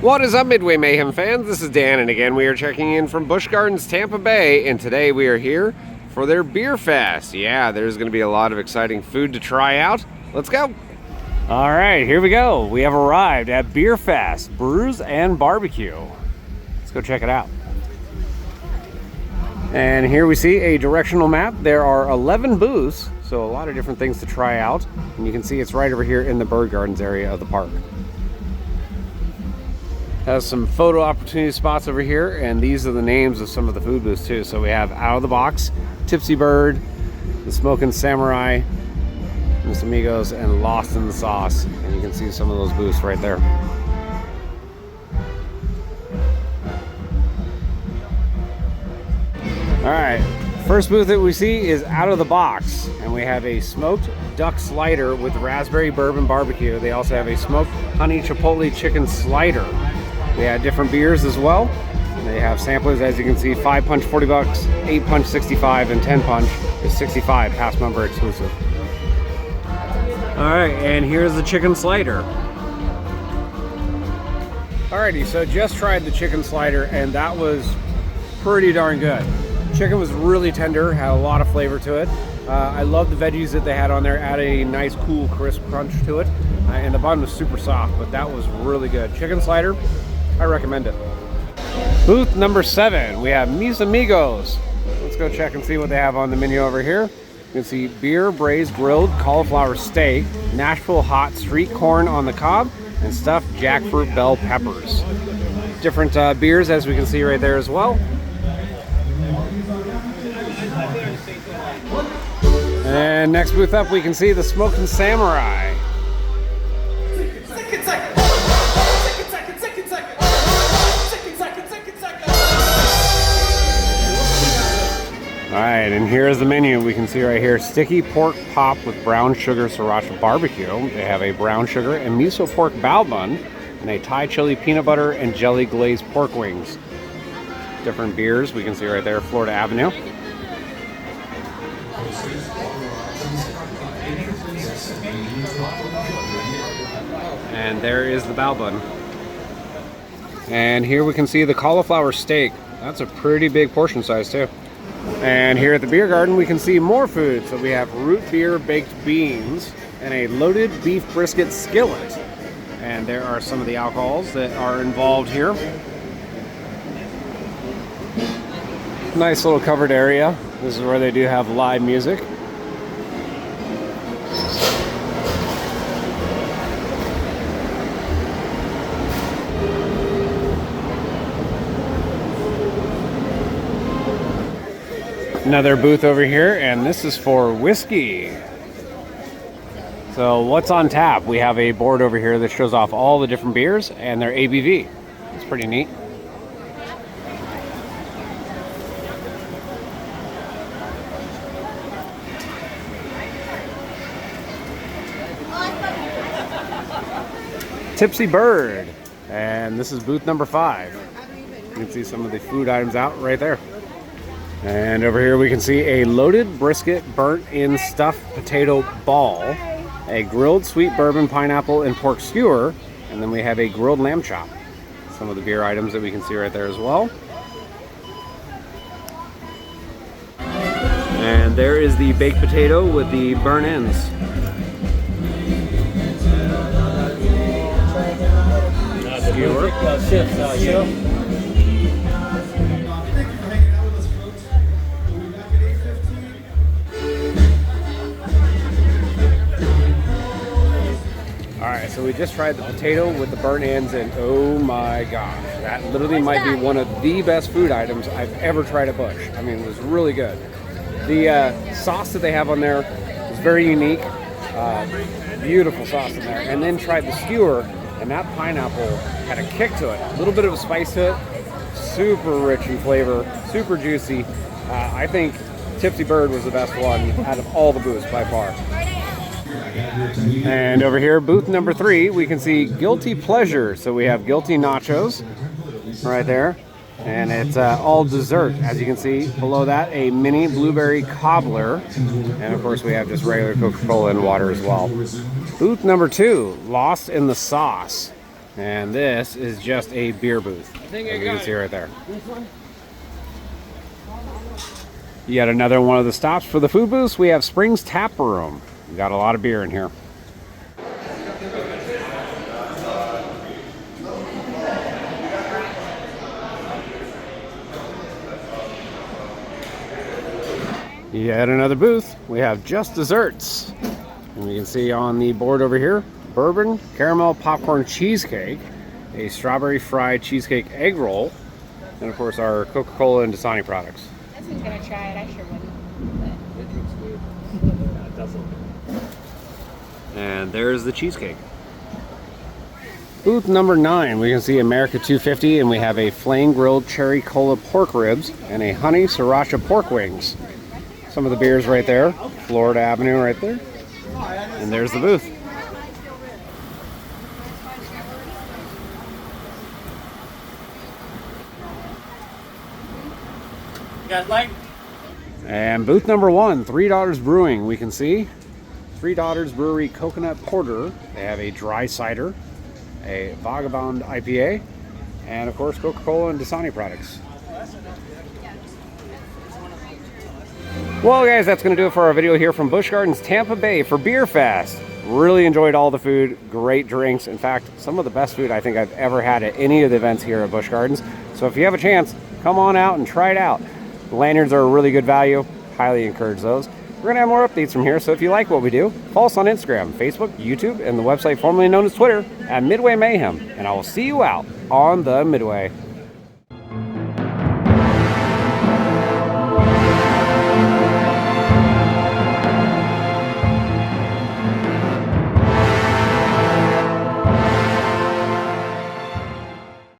What is up, Midway Mayhem fans? This is Dan, and again we are checking in from Busch Gardens Tampa Bay, and today we are here for their Bier Fest. Yeah, there's going to be a lot of exciting food to try out. Let's go! All right, here we go. We have arrived at Bier Fest Brews and Barbecue. Let's go check it out. And here we see a directional map. There are 11 booths, so a lot of different things to try out. And you can see it's right over here in the bird gardens area of the park. Has some photo opportunity spots over here, and these are the names of some of the food booths too. So we have Out of the Box, Tipsy Bird, the Smokin' Samurai, Mis Amigos, and Lost in the Sauce. And you can see some of those booths right there. All right, first booth that we see is Out of the Box, and we have a smoked duck slider with raspberry bourbon barbecue. They also have a smoked honey chipotle chicken slider. We have different beers as well. They have samplers, as you can see, 5 punch 40 bucks, 8 punch 65, and 10 punch is 65, past member exclusive. All right, and here's the chicken slider. Alrighty, so just tried the chicken slider, and that was pretty darn good. Chicken was really tender, had a lot of flavor to it. I love the veggies that they had on there, add a nice, cool, crisp crunch to it. And the bun was super soft, but that was really good. Chicken slider, I recommend it. Booth number 7, we have Mis Amigos. Let's go check and see what they have on the menu over here. You can see beer, braised, grilled, cauliflower steak, Nashville hot street corn on the cob, and stuffed jackfruit bell peppers. Different beers, as we can see right there as well. And next booth up, we can see the Smokin' Samurai. All right, and here's the menu. We can see right here, sticky pork pop with brown sugar sriracha barbecue. They have a brown sugar and miso pork bao bun, and a Thai chili peanut butter and jelly glazed pork wings. Different beers, we can see right there, Florida Avenue. And there is the bao bun. And here we can see the cauliflower steak. That's a pretty big portion size too. And here at the beer garden, we can see more food. So we have root beer baked beans and a loaded beef brisket skillet. And there are some of the alcohols that are involved here. Nice little covered area. This is where they do have live music. Another booth over here, and this is for whiskey. So what's on tap? We have a board over here that shows off all the different beers and their ABV. It's pretty neat. Tipsy Bird, and this is booth number 5. You can see some of the food items out right there. And over here we can see a loaded brisket burnt in stuffed potato ball, a grilled sweet bourbon pineapple and pork skewer, and then we have a grilled lamb chop. Some of the beer items that we can see right there as well. And there is the baked potato with the burnt ends. Skewer. Alright, so we just tried the potato with the burnt ends, and oh my gosh, that literally might be one of the best food items I've ever tried at Busch. I mean, it was really good. The sauce that they have on there is very unique. Beautiful sauce in there. And then tried the skewer, and that pineapple had a kick to it. A little bit of a spice to it. Super rich in flavor, super juicy. I think Tipsy Bird was the best one out of all the booths by far. And over here, booth number 3, we can see Guilty Pleasure. So we have Guilty Nachos right there. And it's all dessert, as you can see. Below that, a mini blueberry cobbler. And of course, we have just regular Coca-Cola and water as well. Booth number 2, Lost in the Sauce. And this is just a beer booth. As you can see right there. Yet another one of the stops for the food booths. We have Springs Tap Room. We got a lot of beer in here. Yet another booth. We have just desserts. And we can see on the board over here, bourbon, caramel, popcorn cheesecake, a strawberry fried cheesecake egg roll, and of course our Coca-Cola and Dasani products. I was gonna try it, I sure wouldn't. And there's the cheesecake. Booth number 9, we can see America 250, and we have a flame grilled cherry cola pork ribs and a honey sriracha pork wings. Some of the beers right there, Florida Avenue right there. And there's the booth. You guys like? And booth number 1, Three Daughters Brewing. We can see Three Daughters Brewery Coconut Porter. They have a dry cider, a Vagabond IPA, and of course Coca-Cola and Dasani products. Well guys, that's going to do it for our video here from Busch Gardens Tampa Bay for Bier Fest. Really enjoyed all the food, great drinks. In fact, some of the best food I think I've ever had at any of the events here at Busch Gardens. So if you have a chance, come on out and try it out. The lanyards are a really good value. Highly encourage those. We're going to have more updates from here, so if you like what we do, follow us on Instagram, Facebook, YouTube, and the website formerly known as Twitter at Midway Mayhem. And I will see you out on the Midway.